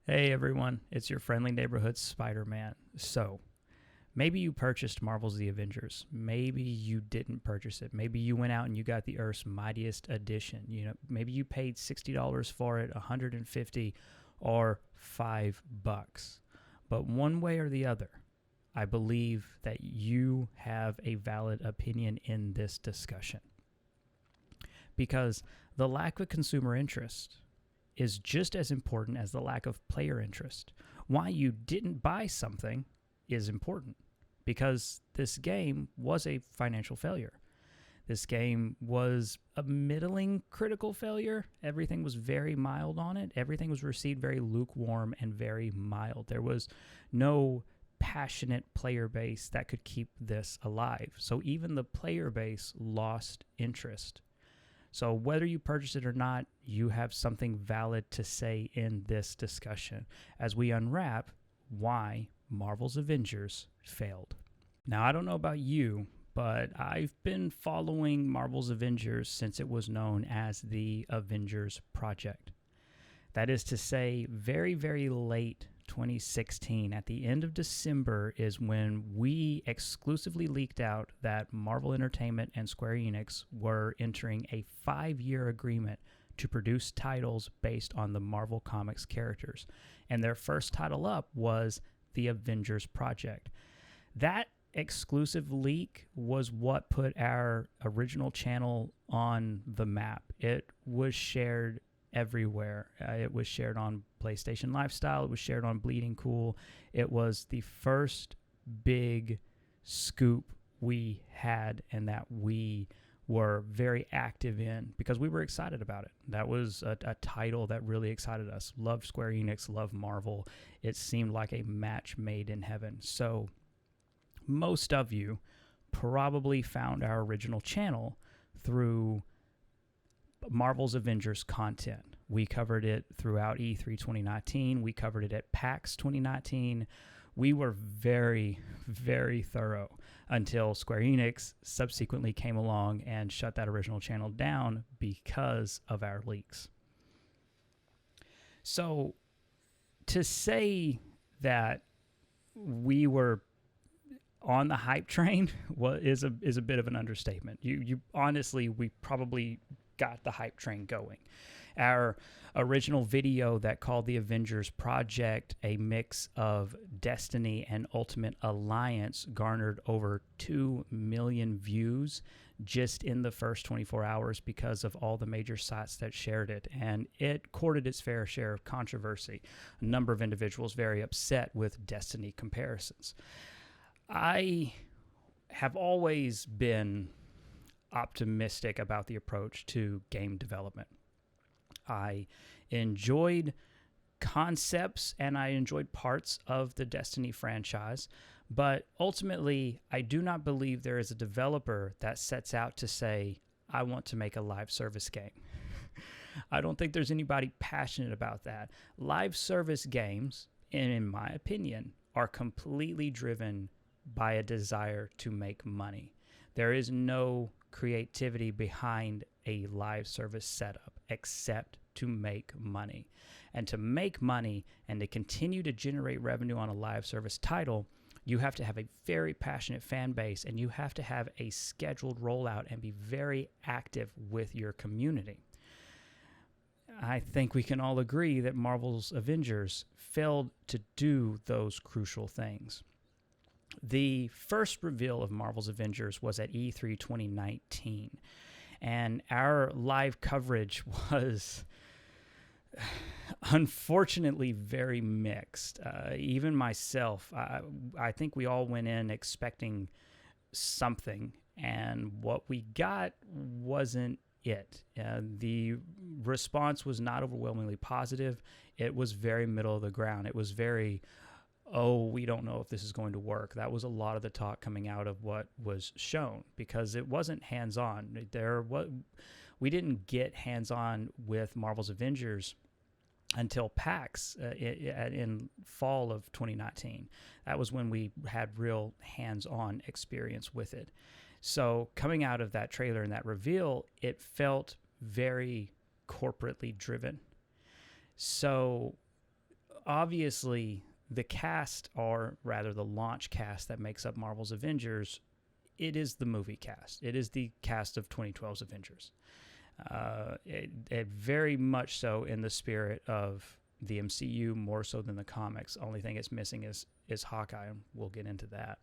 Hey everyone, it's your friendly neighborhood Spider-Man. So, maybe you purchased Marvel's The Avengers. Maybe you didn't purchase it. Maybe you went out and you got the Earth's Mightiest Edition. Maybe you paid $60 for it, $150, or $5. But one way or the other, I believe that you have a valid opinion in this discussion. Because the lack of consumer interest is just as important as the lack of player interest. Why you didn't buy something is important, because this game was a financial failure. This game was a middling critical failure. Everything was very mild on it. Everything was received very lukewarm and very mild. There was no passionate player base that could keep this alive. So even the player base lost interest. So whether you purchase it or not, you have something valid to say in this discussion as we unwrap why Marvel's Avengers failed. Now, I don't know about you, but I've been following Marvel's Avengers since it was known as the Avengers Project. That is to say, very, very late 2016, at the end of December, is when we exclusively leaked out that Marvel Entertainment and Square Enix were entering a 5-year agreement to produce titles based on the Marvel Comics characters. And their first title up was the Avengers Project. That exclusive leak was what put our original channel on the map. It was shared everywhere. It was shared on PlayStation Lifestyle. It was shared on Bleeding Cool. It was the first big scoop we had and that we were very active in because we were excited about it. That was a title that really excited us. Loved Square Enix, loved Marvel. It seemed like a match made in heaven. So most of you probably found our original channel through Marvel's Avengers content. We covered it throughout E3 2019. We covered it at PAX 2019. We were very, very thorough until Square Enix subsequently came along and shut that original channel down because of our leaks. So to say that we were on the hype train is a bit of an understatement. You honestly, we probably got the hype train going. Our original video that called the Avengers Project, a mix of Destiny and Ultimate Alliance, garnered over 2 million views just in the first 24 hours because of all the major sites that shared it. And it courted its fair share of controversy. A number of individuals very upset with Destiny comparisons. I have always been optimistic about the approach to game development. I enjoyed concepts and I enjoyed parts of the Destiny franchise, but ultimately, I do not believe there is a developer that sets out to say, I want to make a live service game. I don't think there's anybody passionate about that. Live service games, in my opinion, are completely driven by a desire to make money. There is no creativity behind a live service setup except to make money. And to make money and to continue to generate revenue on a live service title, you have to have a very passionate fan base and you have to have a scheduled rollout and be very active with your community. I think we can all agree that Marvel's Avengers failed to do those crucial things. The first reveal of Marvel's Avengers was at E3 2019, and our live coverage was unfortunately very mixed. Even myself, I think we all went in expecting something, and what we got wasn't it. The response was not overwhelmingly positive. It was very middle of the ground. It was very, we don't know if this is going to work. That was a lot of the talk coming out of what was shown because it wasn't hands-on. We didn't get hands-on with Marvel's Avengers until PAX in fall of 2019. That was when we had real hands-on experience with it. So coming out of that trailer and that reveal, it felt very corporately driven. So obviously the cast, or rather the launch cast that makes up Marvel's Avengers, it is the movie cast. It is the cast of 2012's Avengers. It very much so in the spirit of the MCU, more so than the comics. Only thing it's missing is Hawkeye, and we'll get into that.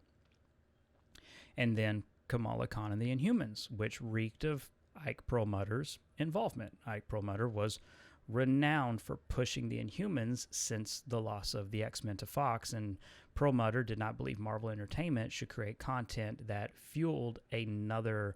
And then Kamala Khan and the Inhumans, which reeked of Ike Perlmutter's involvement. Ike Perlmutter was renowned for pushing the Inhumans since the loss of the X-Men to Fox, and Perlmutter did not believe Marvel Entertainment should create content that fueled another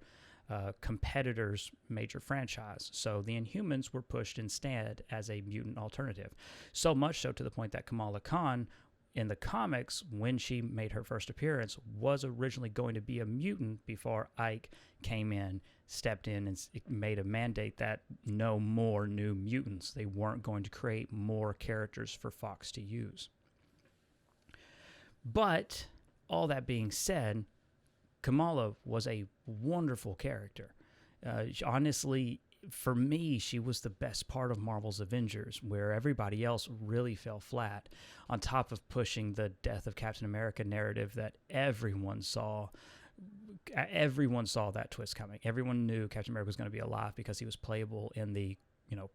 competitor's major franchise. So the Inhumans were pushed instead as a mutant alternative. So much so to the point that Kamala Khan in the comics, when she made her first appearance, was originally going to be a mutant before Ike came in, stepped in, and made a mandate that no more new mutants. They weren't going to create more characters for Fox to use. But all that being said, Kamala was a wonderful character. Honestly, for me, she was the best part of Marvel's Avengers, where everybody else really fell flat, on top of pushing the death of Captain America narrative that everyone saw. Everyone saw that twist coming. Everyone knew Captain America was going to be alive because he was playable in the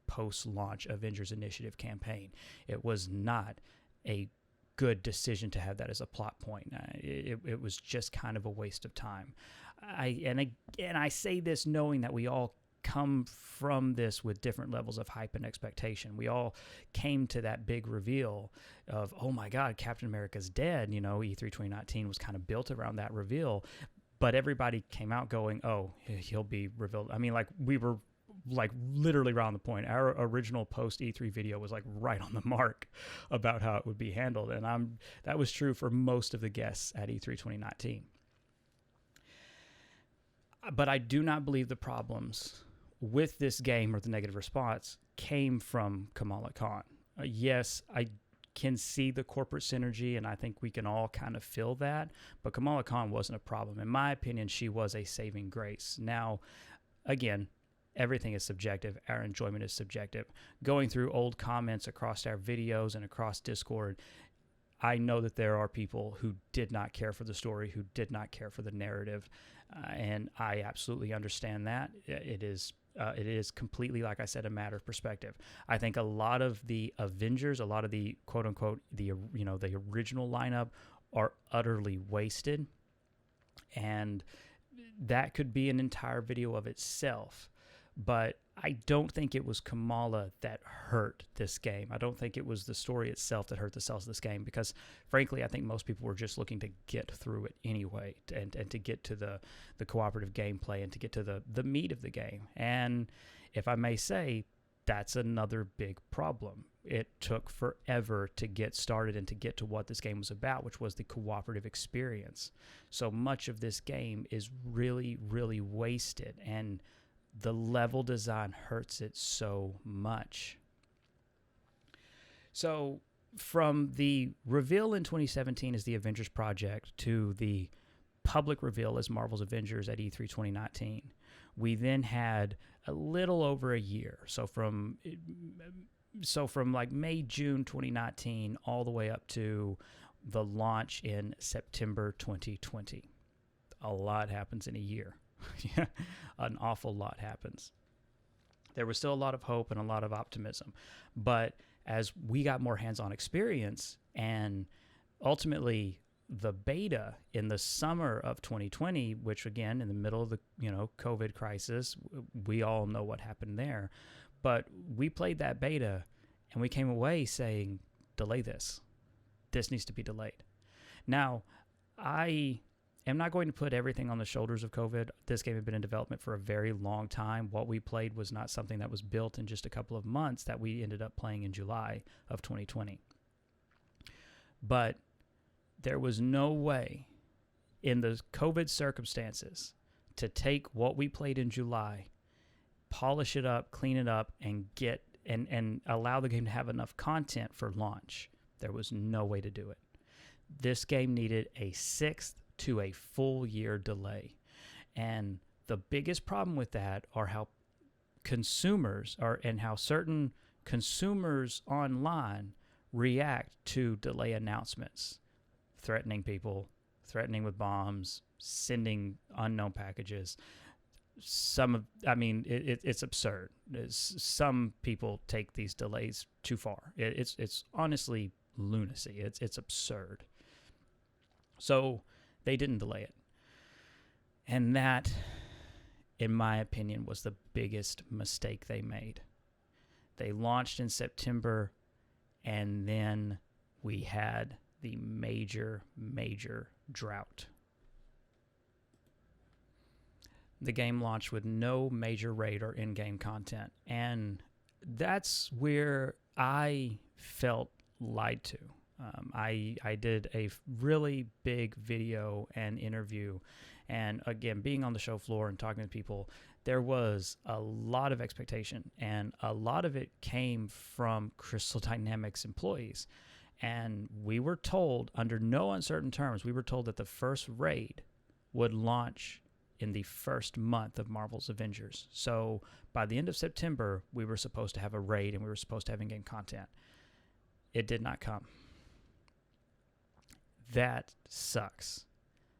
post-launch Avengers Initiative campaign. It was not a good decision to have that as a plot point. It was just kind of a waste of time. I say this knowing that we all come from this with different levels of hype and expectation. We all came to that big reveal of, oh my God, Captain America's dead. E3 2019 was kind of built around that reveal, but everybody came out going, oh, he'll be revealed. I mean, like, we were like literally around the point. Our original post E3 video was like right on the mark about how it would be handled. And that was true for most of the guests at E3 2019. But I do not believe the problems with this game or the negative response came from Kamala Khan. Yes, I can see the corporate synergy, and I think we can all kind of feel that, but Kamala Khan wasn't a problem. In my opinion, she was a saving grace. Now, again, everything is subjective. Our enjoyment is subjective. Going through old comments across our videos and across Discord, I know that there are people who did not care for the story, who did not care for the narrative, and I absolutely understand that. It is completely, like I said, a matter of perspective. I think a lot of the Avengers, a lot of the quote unquote the original lineup are utterly wasted, and that could be an entire video of itself. But I don't think it was Kamala that hurt this game. I don't think it was the story itself that hurt the sales of this game, because frankly, I think most people were just looking to get through it anyway, and to get to the cooperative gameplay and to get to the meat of the game. And if I may say, that's another big problem. It took forever to get started and to get to what this game was about, which was the cooperative experience. So much of this game is really, really wasted, and the level design hurts it so much. So from the reveal in 2017 as the Avengers Project to the public reveal as Marvel's Avengers at E3 2019, we then had a little over a year. So from like May, June 2019 all the way up to the launch in September 2020. A lot happens in a year. An awful lot happens. There was still a lot of hope and a lot of optimism, but as we got more hands-on experience, and ultimately the beta in the summer of 2020, which again in the middle of the COVID crisis, we all know what happened there, but we played that beta and we came away saying, delay this. This needs to be delayed. Now, I am not going to put everything on the shoulders of COVID. This game had been in development for a very long time. What we played was not something that was built in just a couple of months that we ended up playing in July of 2020. But there was no way in the COVID circumstances to take what we played in July, polish it up, clean it up, and get and allow the game to have enough content for launch. There was no way to do it. This game needed a sixth to a full year delay. And the biggest problem with that are how consumers are and how certain consumers online react to delay announcements, threatening people, threatening with bombs, sending unknown packages. It's absurd. Some people take these delays too far. It's honestly lunacy. It's absurd. So they didn't delay it. And that, in my opinion, was the biggest mistake they made. They launched in September, and then we had the major drought. The game launched with no major raid or in-game content, and that's where I felt lied to. I did a really big video and interview, and again, being on the show floor and talking to people, there was a lot of expectation, and a lot of it came from Crystal Dynamics employees. And we were told, under no uncertain terms, we were told that the first raid would launch in the first month of Marvel's Avengers. So by the end of September, we were supposed to have a raid and we were supposed to have in-game content. It did not come. That sucks.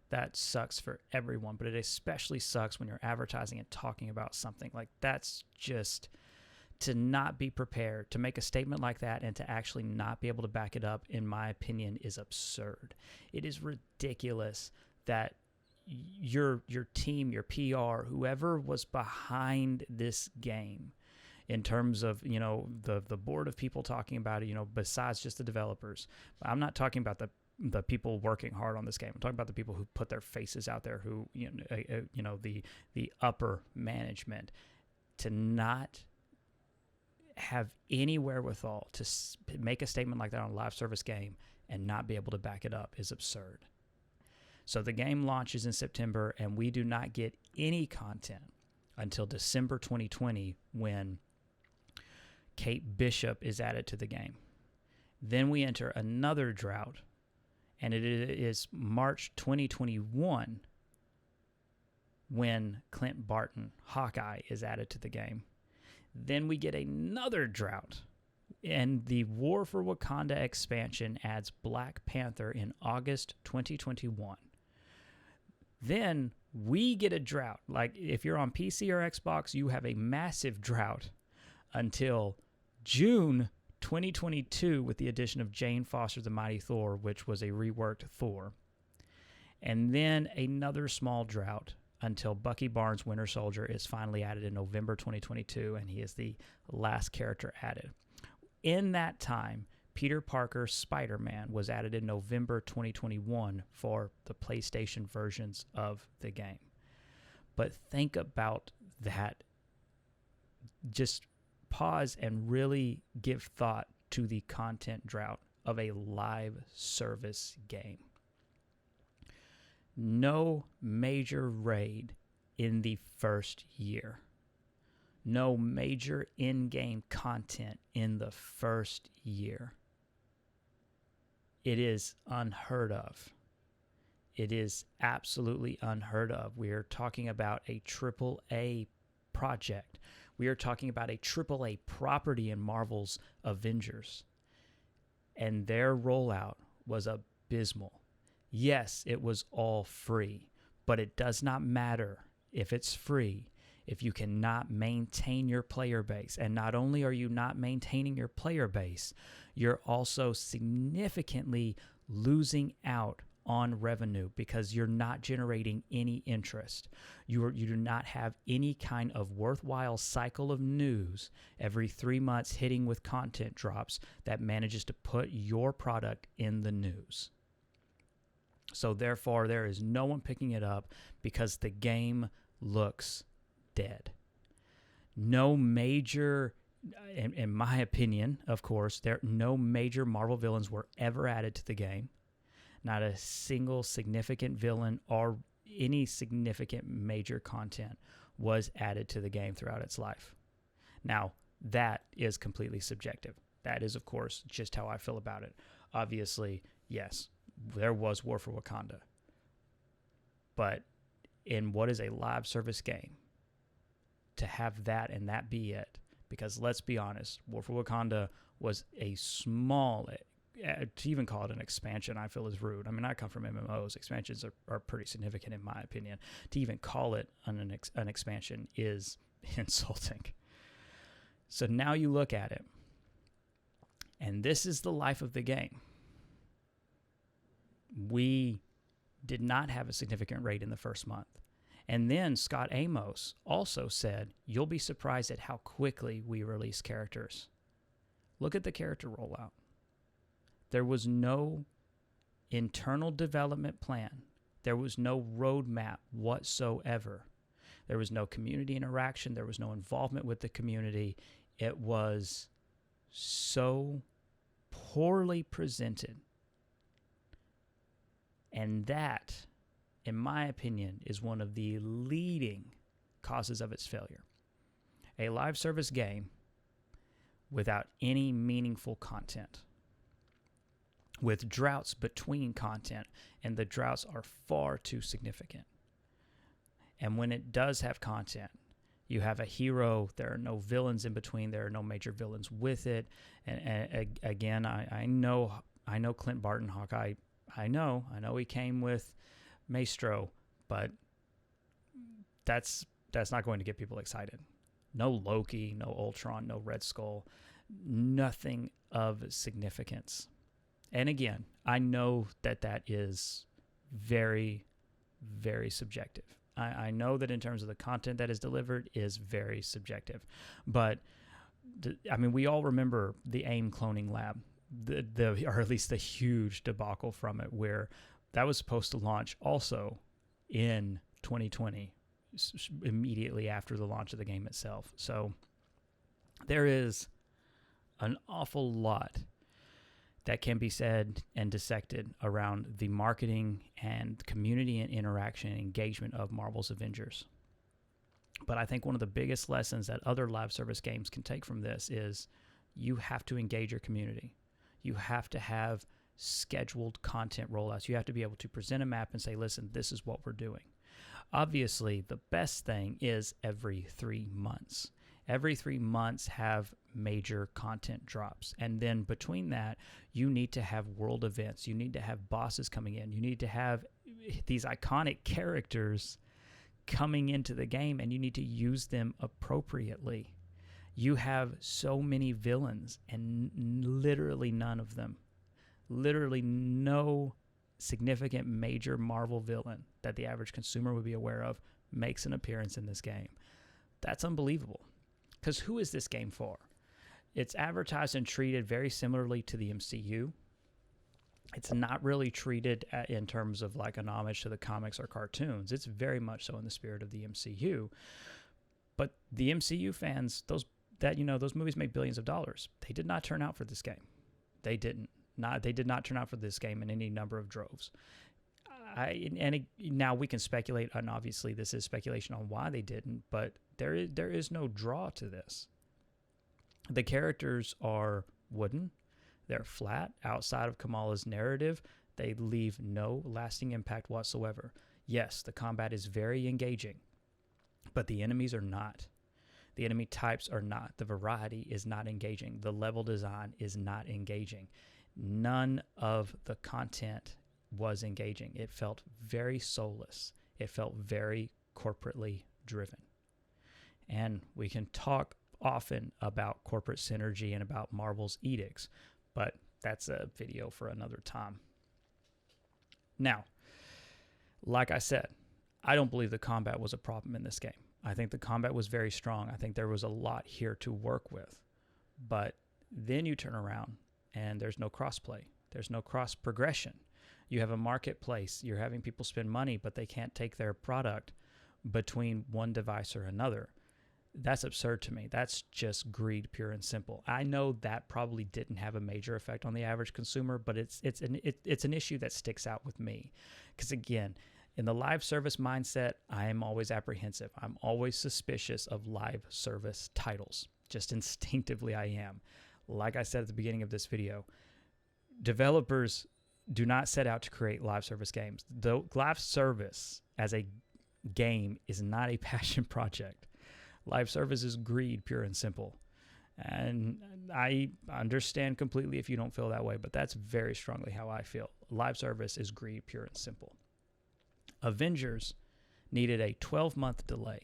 That sucks for everyone, but it especially sucks when you're advertising and talking about something. Like, that's just, to not be prepared, to make a statement like that and to actually not be able to back it up, in my opinion, is absurd. It is ridiculous that your team, your PR, whoever was behind this game, in terms of, the board of people talking about it, besides just the developers. I'm not talking about the people working hard on this game. I'm talking about the people who put their faces out there, who, the upper management, to not have any wherewithal to make a statement like that on a live service game and not be able to back it up is absurd. So the game launches in September, and we do not get any content until December 2020, when Kate Bishop is added to the game. Then we enter another drought, and it is March 2021 when Clint Barton, Hawkeye, is added to the game. Then we get another drought, and the War for Wakanda expansion adds Black Panther in August 2021. Then we get a drought. Like, if you're on PC or Xbox, you have a massive drought until June 2022 with the addition of Jane Foster the Mighty Thor, which was a reworked Thor. And then another small drought until Bucky Barnes Winter Soldier is finally added in November 2022, and he is the last character added. In that time, Peter Parker Spider-Man was added in November 2021 for the PlayStation versions of the game. But think about that. Just pause and really give thought to the content drought of a live service game. No major raid in the first year. No major in-game content in the first year. It is unheard of. It is absolutely unheard of. We are talking about a AAA project. We are talking about a AAA property in Marvel's Avengers. And their rollout was abysmal. Yes, it was all free, but it does not matter if it's free if you cannot maintain your player base. And not only are you not maintaining your player base, you're also significantly losing out on revenue because you're not generating any interest. You do not have any kind of worthwhile cycle of news every 3 months hitting with content drops that manages to put your product in the news. So therefore, there is no one picking it up because the game looks dead. No major, in my opinion, of course, no major Marvel villains were ever added to the game. Not a single significant villain or any significant major content was added to the game throughout its life. Now, that is completely subjective. That is, of course, just how I feel about it. Obviously, yes, there was War for Wakanda. But in what is a live service game, to have that and that be it. Because let's be honest, War for Wakanda was a small, to even call it an expansion, I feel is rude. I mean, I come from MMOs. Expansions are pretty significant in my opinion. To even call it an expansion is insulting. So now you look at it, and this is the life of the game. We did not have a significant rate in the first month. And then Scott Amos also said, you'll be surprised at how quickly we release characters. Look at the character rollout. There was no internal development plan. There was no roadmap whatsoever. There was no community interaction. There was no involvement with the community. It was so poorly presented. And that, in my opinion, is one of the leading causes of its failure. A live service game without any meaningful content, with droughts between content, and the droughts are far too significant. And when it does have content, you have a hero, there are no villains in between, there are no major villains with it. And again, I know Clint Barton, Hawkeye, I know he came with Maestro, but that's not going to get people excited. No Loki, no Ultron, no Red Skull, nothing of significance. And again, I know that is very, very subjective. I know that in terms of the content that is delivered is very subjective. But, we all remember the AIM cloning lab, or at least the huge debacle from it, where that was supposed to launch also in 2020, immediately after the launch of the game itself. So there is an awful lot that can be said and dissected around the marketing and community and interaction and engagement of Marvel's Avengers. But I think one of the biggest lessons that other live service games can take from this is you have to engage your community. You have to have scheduled content rollouts. You have to be able to present a map and say, listen, this is what we're doing. Obviously, the best thing is every 3 months. Every 3 months have major content drops. And then between that, you need to have world events. You need to have bosses coming in. You need to have these iconic characters coming into the game, and you need to use them appropriately. You have so many villains and literally none of them. Literally no significant major Marvel villain that the average consumer would be aware of makes an appearance in this game. That's unbelievable. Because who is this game for? It's advertised and treated very similarly to the MCU. It's not really treated in terms of like an homage to the comics or cartoons. It's very much so in the spirit of the MCU. But the MCU fans, those movies made billions of dollars. They did not turn out for this game. They didn't. They did not turn out for this game in any number of droves. Now we can speculate, and obviously this is speculation on why they didn't, but there is no draw to this. The characters are wooden. They're flat. Outside of Kamala's narrative, they leave no lasting impact whatsoever. Yes, the combat is very engaging, but the enemies are not. The enemy types are not. The variety is not engaging. The level design is not engaging. None of the content was engaging. It felt very soulless. It felt very corporately driven. And we can talk often about corporate synergy and about Marvel's edicts, but that's a video for another time. Now, like I said, I don't believe the combat was a problem in this game. I think the combat was very strong. I think there was a lot here to work with. But then you turn around and there's no crossplay. There's no cross progression. You have a marketplace. You're having people spend money, but they can't take their product between one device or another. That's absurd to me. That's just greed, pure and simple. I know that probably didn't have a major effect on the average consumer, but it's an issue that sticks out with me. Because again, in the live service mindset, I am always apprehensive. I'm always suspicious of live service titles. Just instinctively I am. Like I said at the beginning of this video, developers do not set out to create live service games. The live service as a game is not a passion project. Live service is greed, pure and simple. And I understand completely if you don't feel that way, but that's very strongly how I feel. Live service is greed, pure and simple. Avengers needed a 12-month delay,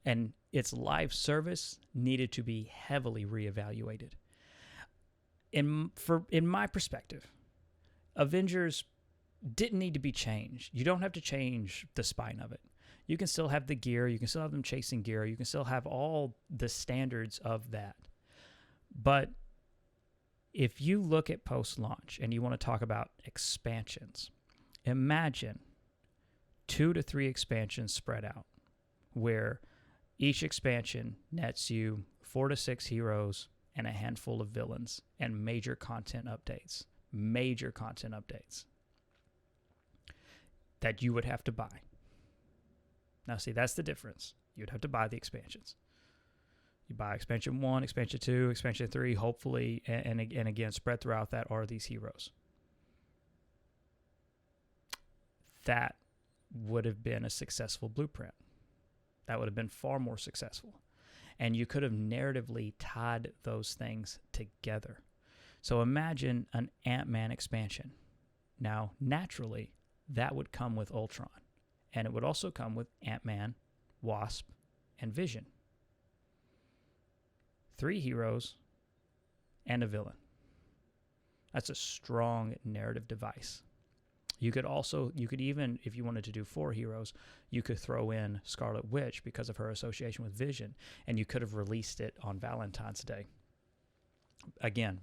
and its live service needed to be heavily reevaluated. In my perspective, Avengers didn't need to be changed. You don't have to change the spine of it. You can still have the gear. You can still have them chasing gear. You can still have all the standards of that. But if you look at post-launch and you want to talk about expansions, imagine 2 to 3 expansions spread out, where each expansion nets you 4 to 6 heroes and a handful of villains and major content updates that you would have to buy. Now, see, that's the difference. You'd have to buy the expansions. You buy expansion 1, expansion 2, expansion 3, hopefully, and again, spread throughout that are these heroes. That would have been a successful blueprint. That would have been far more successful. And you could have narratively tied those things together. So imagine an Ant-Man expansion. Now, naturally, that would come with Ultron. And it would also come with Ant-Man, Wasp, and Vision. 3 heroes and a villain. That's a strong narrative device. You could even, if you wanted to do 4 heroes, you could throw in Scarlet Witch because of her association with Vision, and you could have released it on Valentine's Day. Again,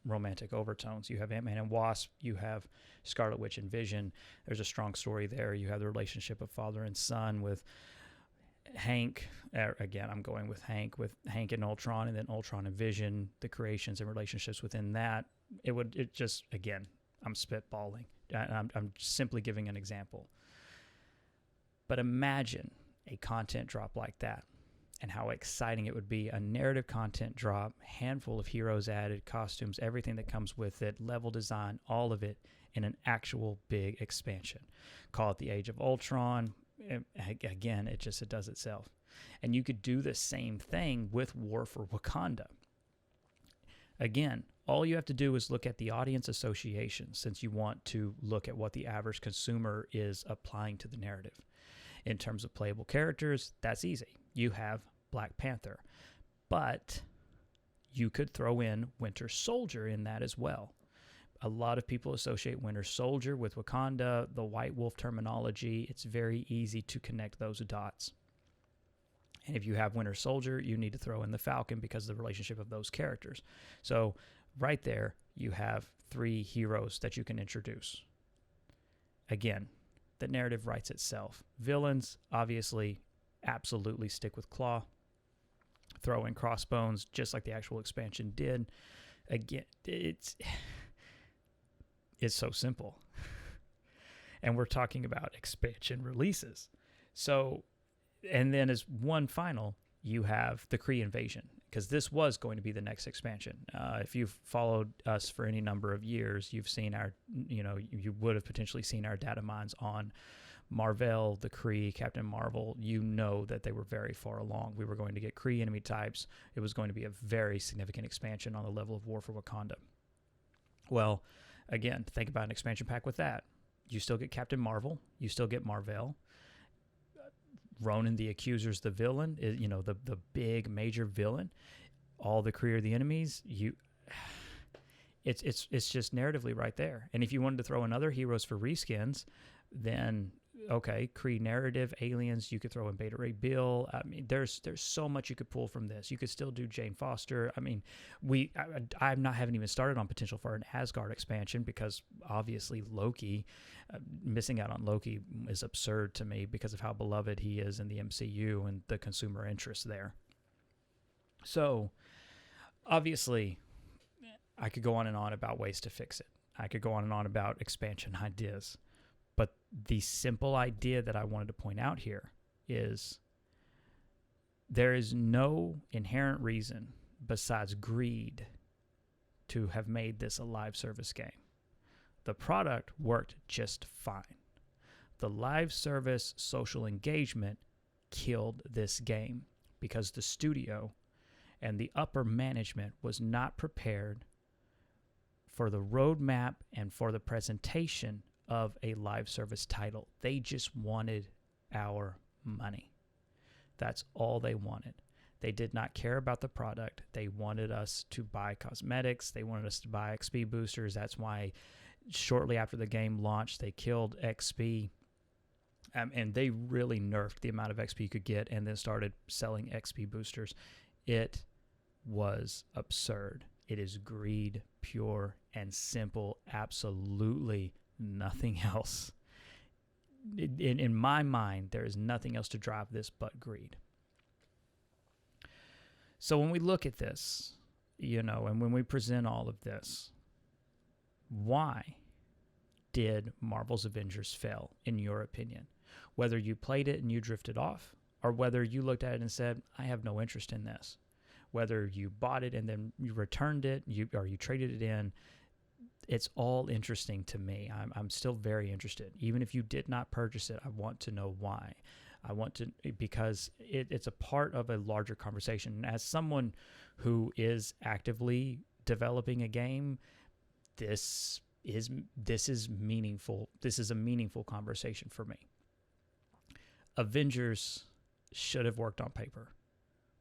romantic overtones. You have Ant-Man and Wasp. You have Scarlet Witch and Vision. There's a strong story there. You have the relationship of father and son with Hank. Again, I'm going with Hank and Ultron, and then Ultron and Vision, the creations and relationships within that. Again, I'm spitballing. I'm simply giving an example. But imagine a content drop like that and how exciting it would be. A narrative content drop, handful of heroes added, costumes, everything that comes with it, level design, all of it in an actual big expansion. Call it the Age of Ultron. Again, it does itself. And you could do the same thing with War for Wakanda. Again, all you have to do is look at the audience association, since you want to look at what the average consumer is applying to the narrative. In terms of playable characters, that's easy. You have Black Panther, but you could throw in Winter Soldier in that as well. A lot of people associate Winter Soldier with Wakanda, the White Wolf terminology. It's very easy to connect those dots. And if you have Winter Soldier, you need to throw in the Falcon because of the relationship of those characters. So right there, you have 3 heroes that you can introduce. Again, the narrative writes itself. Villains, obviously, absolutely stick with Claw. Throw in Crossbones, just like the actual expansion did. Again, it's so simple. And we're talking about expansion releases. So, and then as one final, you have the Kree invasion, because this was going to be the next expansion. If you've followed us for any number of years, you've seen you would have potentially seen our data mines on Marvel, the Kree, Captain Marvel. You know that they were very far along. We were going to get Kree enemy types. It was going to be a very significant expansion on the level of War for Wakanda. Well, again, think about an expansion pack with that. You still get Captain Marvel. You still get Marvel. Ronan the Accuser's the villain, the big major villain. All the Kree are the enemies. It's just narratively right there. And if you wanted to throw in other heroes for reskins, then okay, Kree narrative, aliens, you could throw in Beta Ray Bill. I mean, there's so much you could pull from this. You could still do Jane Foster. I mean, haven't even started on potential for an Asgard expansion, because obviously Loki, missing out on Loki is absurd to me because of how beloved he is in the MCU and the consumer interest there. So obviously I could go on and on about ways to fix it. I could go on and on about expansion ideas. But the simple idea that I wanted to point out here is there is no inherent reason besides greed to have made this a live service game. The product worked just fine. The live service social engagement killed this game because the studio and the upper management was not prepared for the roadmap and for the presentation of a live service title. They just wanted our money. That's all they wanted. They did not care about the product. They wanted us to buy cosmetics. They wanted us to buy XP boosters. That's why shortly after the game launched, they killed XP. And they really nerfed the amount of XP you could get and then started selling XP boosters. It was absurd. It is greed, pure and simple. Absolutely nothing else. In my mind, there is nothing else to drive this but greed. So when we look at this, and when we present all of this, why did Marvel's Avengers fail, in your opinion? Whether you played it and you drifted off, or whether you looked at it and said, I have no interest in this. Whether you bought it and then you returned it, or you traded it in, it's all interesting to me. I'm still very interested. Even if you did not purchase it, I want to know why. Because it's a part of a larger conversation. As someone who is actively developing a game, this is meaningful. This is a meaningful conversation for me. Avengers should have worked on paper.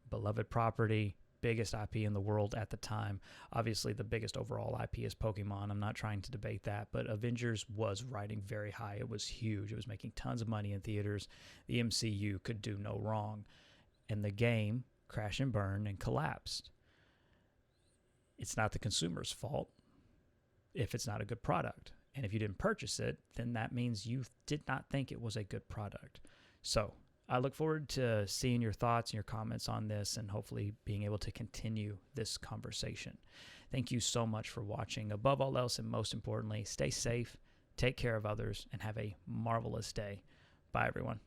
Beloved property, biggest IP in the world at the time. Obviously, the biggest overall IP is Pokemon. I'm not trying to debate that, but Avengers was riding very high. It was huge. It was making tons of money in theaters. The MCU could do no wrong. And the game crashed and burned and collapsed. It's not the consumer's fault if it's not a good product. And if you didn't purchase it, then that means you did not think it was a good product. So I look forward to seeing your thoughts and your comments on this and hopefully being able to continue this conversation. Thank you so much for watching. Above all else, and most importantly, stay safe, take care of others, and have a marvelous day. Bye, everyone.